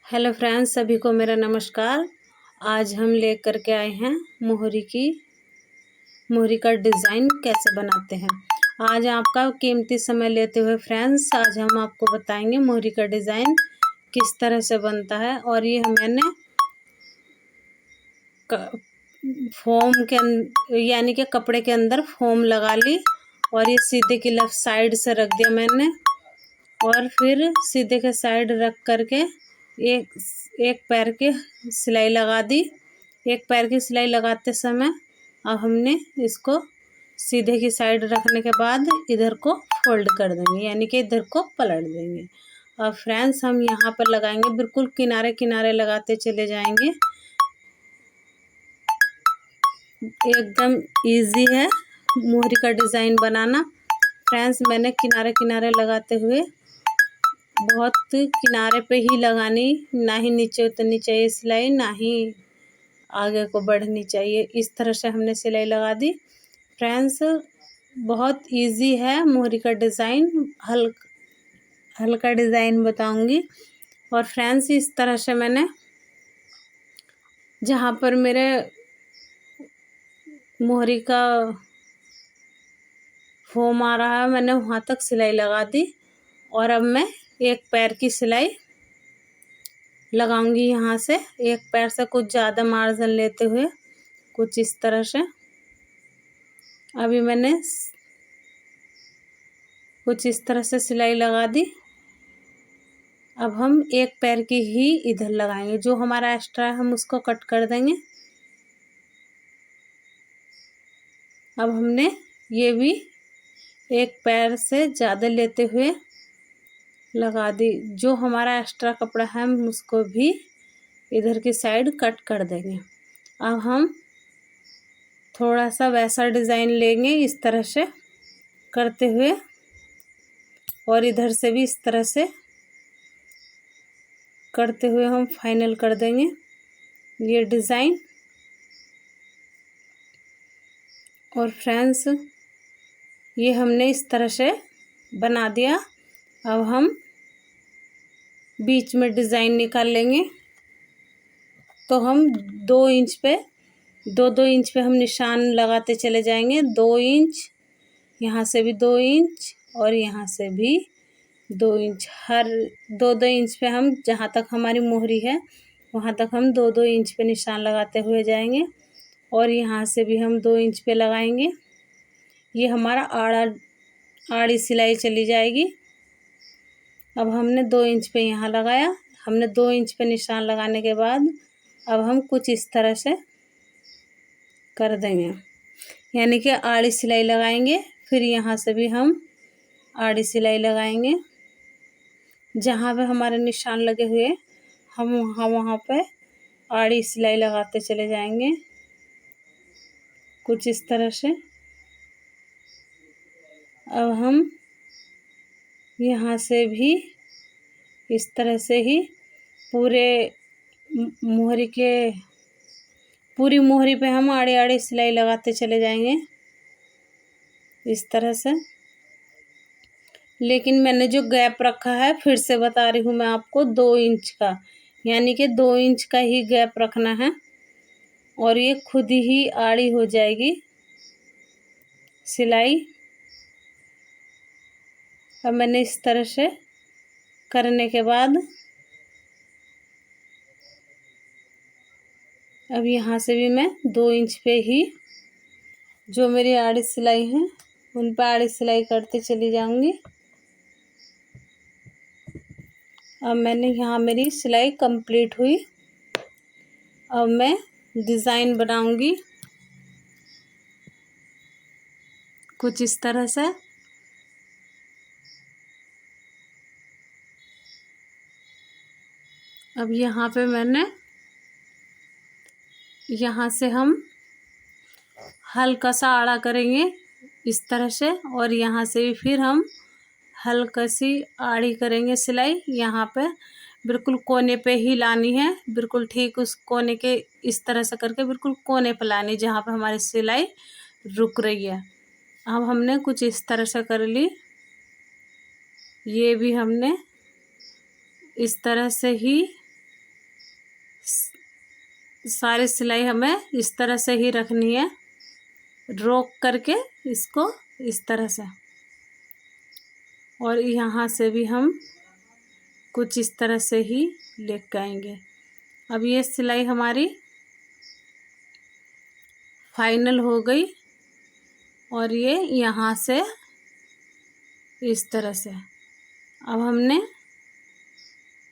Hello friends, सभी को मेरा नमस्कार। आज हम लेकर के आए हैं मोहरी का डिज़ाइन कैसे बनाते हैं। आज आपका कीमती समय लेते हुए फ्रेंड्स, आज हम आपको बताएंगे मोहरी का डिज़ाइन किस तरह से बनता है। और ये मैंने फोम के यानी कि कपड़े के अंदर फोम लगा ली और ये सीधे की लेफ्ट साइड से रख दिया मैंने, और फिर सीधे के साइड रख करके एक पैर की सिलाई लगा दी। एक पैर की सिलाई लगाते समय अब हमने इसको सीधे की साइड रखने के बाद इधर को फोल्ड कर देंगे, यानी कि इधर को पलट देंगे। अब फ्रेंड्स, हम यहाँ पर लगाएंगे, बिल्कुल किनारे किनारे लगाते चले जाएंगे। एकदम इजी है मोहरी का डिज़ाइन बनाना। फ्रेंड्स, मैंने किनारे किनारे लगाते हुए बहुत किनारे पे ही लगानी, ना ही नीचे उतरनी चाहिए सिलाई, ना ही आगे को बढ़नी चाहिए। इस तरह से हमने सिलाई लगा दी। फ्रेंड्स, बहुत इजी है मोहरी का डिज़ाइन, हल्का डिज़ाइन बताऊंगी। और फ्रेंड्स, इस तरह से मैंने जहाँ पर मेरे मोहरी का फोम आ रहा है, मैंने वहाँ तक सिलाई लगा दी। और अब मैं एक पैर की सिलाई लगाऊंगी। यहाँ से एक पैर से कुछ ज़्यादा मार्जिन लेते हुए कुछ इस तरह से अभी मैंने कुछ इस तरह से सिलाई लगा दी। अब हम एक पैर की ही इधर लगाएंगे, जो हमारा एक्स्ट्रा है हम उसको कट कर देंगे। अब हमने ये भी एक पैर से ज़्यादा लेते हुए लगा दी। जो हमारा एक्स्ट्रा कपड़ा है हम उसको भी इधर की साइड कट कर देंगे। अब हम थोड़ा सा वैसा डिज़ाइन लेंगे इस तरह से करते हुए, और इधर से भी इस तरह से करते हुए हम फाइनल कर देंगे ये डिज़ाइन। और फ्रेंड्स, ये हमने इस तरह से बना दिया। अब हम बीच में डिज़ाइन निकाल लेंगे। तो हम 2 इंच पे 2 इंच पे हम निशान लगाते चले जाएंगे। 2 इंच, यहाँ से भी 2 इंच और यहाँ से भी 2 इंच। हर 2 इंच पे हम जहाँ तक हमारी मोहरी है वहाँ तक हम 2 इंच पे निशान लगाते हुए जाएंगे। और यहाँ से भी हम 2 इंच पे लगाएंगे। ये हमारा आड़ी सिलाई चली जाएगी। अब हमने 2 इंच पे यहाँ लगाया, हमने 2 इंच पे निशान लगाने के बाद अब हम कुछ इस तरह से कर देंगे, यानी कि आड़ी सिलाई लगाएंगे। फिर यहाँ से भी हम आड़ी सिलाई लगाएंगे। जहाँ पे हमारे निशान लगे हुए हम वहाँ पे आड़ी सिलाई लगाते चले जाएंगे कुछ इस तरह से। अब हम यहाँ से भी इस तरह से ही पूरी मोहरी पे हम आड़ी आड़ी सिलाई लगाते चले जाएंगे इस तरह से। लेकिन मैंने जो गैप रखा है, फिर से बता रही हूँ मैं आपको, 2 इंच का, यानी कि 2 इंच का ही गैप रखना है और ये खुद ही आड़ी हो जाएगी सिलाई। अब मैंने इस तरह से करने के बाद अब यहाँ से भी मैं 2 इंच पे ही जो मेरी आड़ी सिलाई है उन पर आड़ी सिलाई करते चली जाऊंगी। अब मैंने यहाँ मेरी सिलाई कंप्लीट हुई। अब मैं डिज़ाइन बनाऊंगी कुछ इस तरह से। अब यहाँ पे मैंने यहाँ से हम हल्का सा आड़ा करेंगे इस तरह से, और यहाँ से भी फिर हम हल्का सी आड़ी करेंगे सिलाई। यहाँ पे बिल्कुल कोने पे ही लानी है, बिल्कुल ठीक उस कोने के इस तरह से करके बिल्कुल कोने पे लानी जहाँ पे हमारी सिलाई रुक रही है। अब हमने कुछ इस तरह से कर ली। ये भी हमने इस तरह से ही सारी सिलाई हमें इस तरह से ही रखनी है, रोक करके इसको इस तरह से। और यहाँ से भी हम कुछ इस तरह से ही लेके आएंगे। अब ये सिलाई हमारी फाइनल हो गई और ये यहाँ से इस तरह से। अब हमने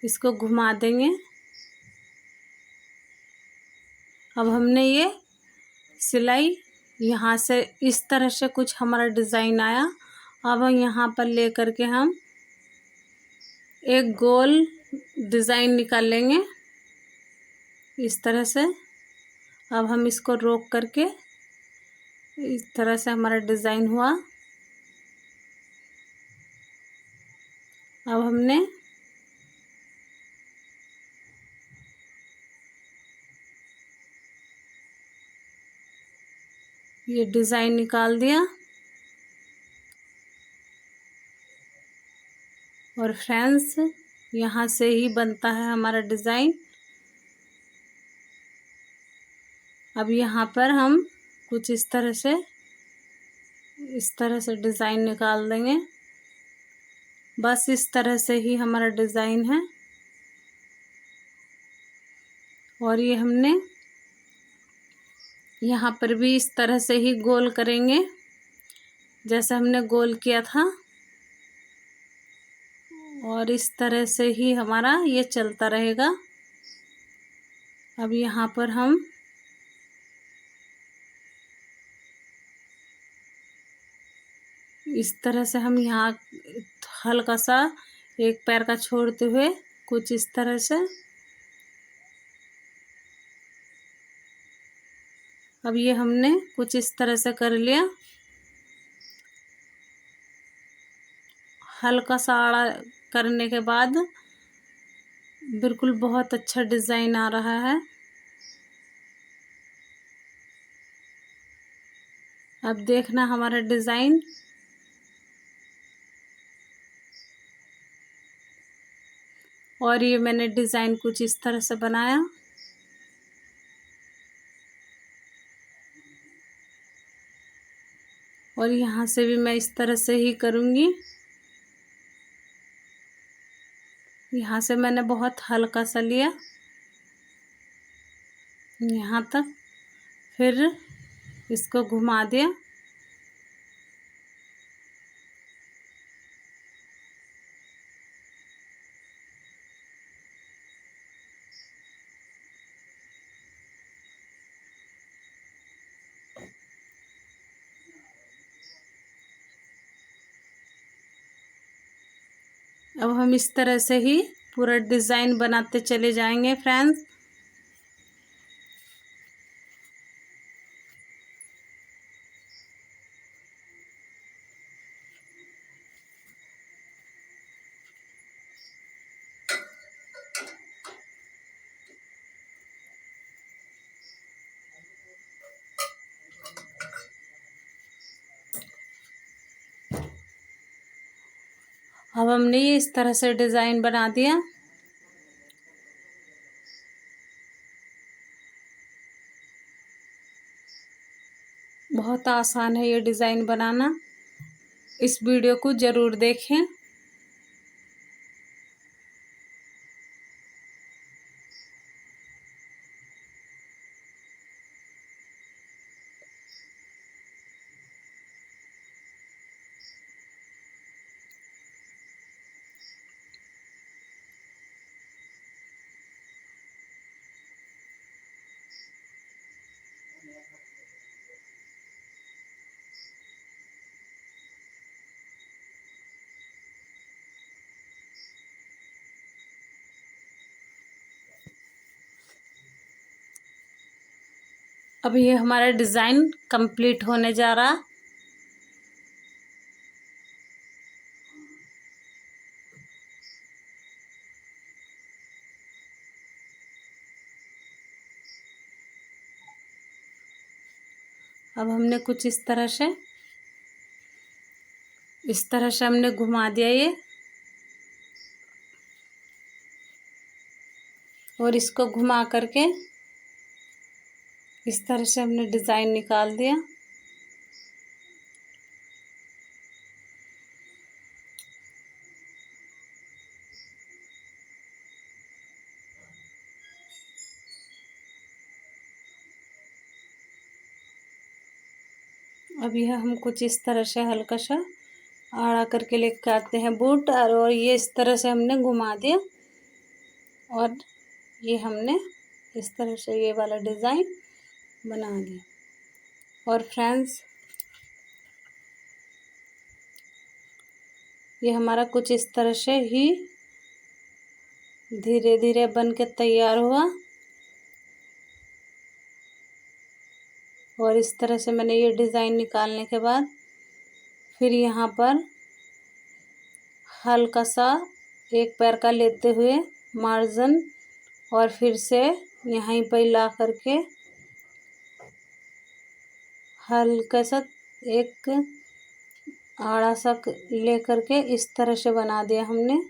इसको घुमा देंगे। अब हमने ये सिलाई यहाँ से इस तरह से कुछ हमारा डिज़ाइन आया। अब हम यहाँ पर ले करके हम एक गोल डिज़ाइन निकालेंगे इस तरह से। अब हम इसको रोक करके इस तरह से हमारा डिज़ाइन हुआ। अब हमने ये डिज़ाइन निकाल दिया। और फ्रेंड्स, यहाँ से ही बनता है हमारा डिज़ाइन। अब यहाँ पर हम कुछ इस तरह से डिज़ाइन निकाल देंगे। बस इस तरह से ही हमारा डिज़ाइन है। और ये हमने यहाँ पर भी इस तरह से ही गोल करेंगे जैसे हमने गोल किया था। और इस तरह से ही हमारा ये चलता रहेगा। अब यहाँ पर हम इस तरह से हम यहाँ हल्का सा एक पैर का छोड़ते हुए कुछ इस तरह से। अब ये हमने कुछ इस तरह से कर लिया। हल्का सा आड़ा करने के बाद बिल्कुल बहुत अच्छा डिज़ाइन आ रहा है। अब देखना हमारा डिज़ाइन। और ये मैंने डिज़ाइन कुछ इस तरह से बनाया। और यहाँ से भी मैं इस तरह से ही करूँगी। यहाँ से मैंने बहुत हल्का सा लिया यहाँ तक, फिर इसको घुमा दिया। अब हम इस तरह से ही पूरा डिज़ाइन बनाते चले जाएंगे फ्रेंड्स। अब हमने ये इस तरह से डिज़ाइन बना दिया। बहुत आसान है ये डिज़ाइन बनाना। इस वीडियो को ज़रूर देखें। अब ये हमारा डिज़ाइन कंप्लीट होने जा रहा। अब हमने कुछ इस तरह से हमने घुमा दिया ये। और इसको घुमा करके इस तरह से हमने डिज़ाइन निकाल दिया। अब यह हम कुछ इस तरह से हल्का सा आड़ा करके लेके आते हैं बूट, और ये इस तरह से हमने घुमा दिया और ये हमने इस तरह से ये वाला डिज़ाइन बना दिया। और फ्रेंड्स, ये हमारा कुछ इस तरह से ही धीरे धीरे बन के तैयार हुआ। और इस तरह से मैंने ये डिज़ाइन निकालने के बाद फिर यहाँ पर हल्का सा एक पैर का लेते हुए मार्जिन, और फिर से यहीं पर ला करके हल्का सा एक आड़ा सा ले करके इस तरह से बना दिया हमने।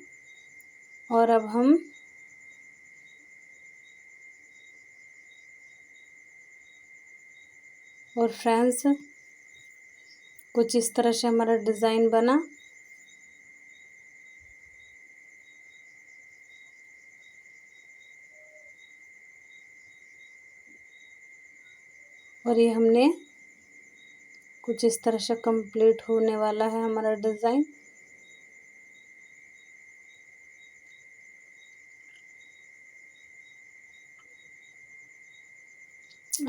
और अब हम और फ्रेंड्स, कुछ इस तरह से हमारा डिज़ाइन बना। और ये हमने कुछ इस तरह से कंप्लीट होने वाला है हमारा डिज़ाइन।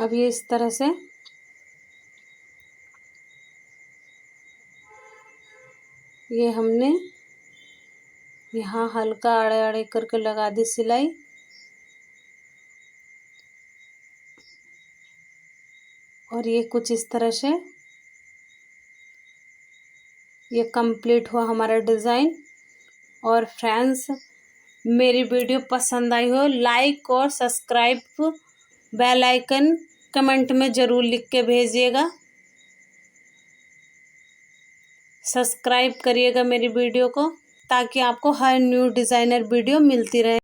अब ये इस तरह से ये हमने यहाँ हल्का आड़े आड़े करके लगा दी सिलाई। और ये कुछ इस तरह से ये कंप्लीट हुआ हमारा डिज़ाइन। और फ्रेंड्स, मेरी वीडियो पसंद आई हो, लाइक और सब्सक्राइब, बेल आइकन कमेंट में ज़रूर लिख के भेजिएगा। सब्सक्राइब करिएगा मेरी वीडियो को, ताकि आपको हर न्यू डिज़ाइनर वीडियो मिलती रहे।